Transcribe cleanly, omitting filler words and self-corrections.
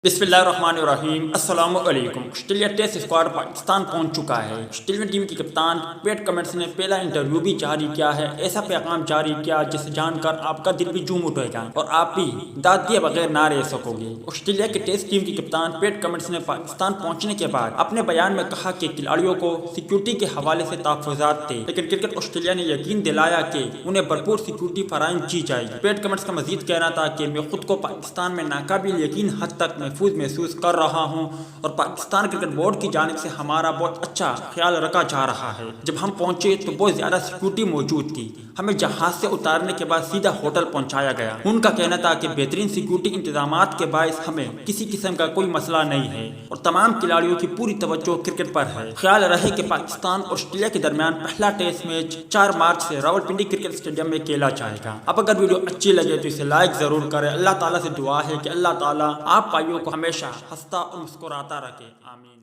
बिस्मिल्लाहिर्रहमानिर्रहीम। अस्सलाम वालेकुम। ऑस्ट्रेलिया टेस्ट स्क्वाड पाकिस्तान पहुंच चुका है। ऑस्ट्रेलियन टीम के कप्तान पैट कमिंस ने पहला इंटरव्यू भी जारी किया है। ऐसा पैगाम जारी किया जिसे जानकर आपका दिल भी झूम उठेगा और आप भी दाद दिए बगैर ना रह सकोगे। ऑस्ट्रेलिया के टेस्ट टीम के कप्तान पैट कमिंस ने पाकिस्तान पहुंचने के बाद अपने बयान में कहा कि खिलाड़ियों को सिक्योरिटी के हवाले से तहफ़्फ़ुज़ात थे, लेकिन क्रिकेट ऑस्ट्रेलिया ने यकीन दिलाया कि उन्हें भरपूर सिक्योरिटी फराहम की जाएगी। पैट कमिंस का मजीद कहना था कि मैं खुद को पाकिस्तान में नाकाबिल यकीन हद तक महफूज महसूस कर रहा हूं और पाकिस्तान क्रिकेट बोर्ड की जानिब से हमारा बहुत अच्छा ख्याल रखा जा रहा है। जब हम पहुंचे तो बहुत ज्यादा सिक्योरिटी मौजूद थी। हमें जहाज से उतारने के बाद सीधा होटल पहुंचाया गया। उनका कहना था कि बेहतरीन सिक्योरिटी इंतजामात के बायस हमें किसी किस्म का कोई मसला नहीं है और तमाम खिलाड़ियों की पूरी तवज्जो क्रिकेट पर है। ख्याल रहे कि पाकिस्तान और ऑस्ट्रेलिया के दरमियान पहला टेस्ट मैच 4 मार्च से रावलपिंडी क्रिकेट स्टेडियम में खेला जाएगा। अब अगर वीडियो अच्छी लगे तो इसे लाइक जरूर करें। अल्लाह ताला से दुआ है कि अल्लाह ताला आप भाइयों को हमेशा हंसता और मुस्कुराता रखे। आमीन।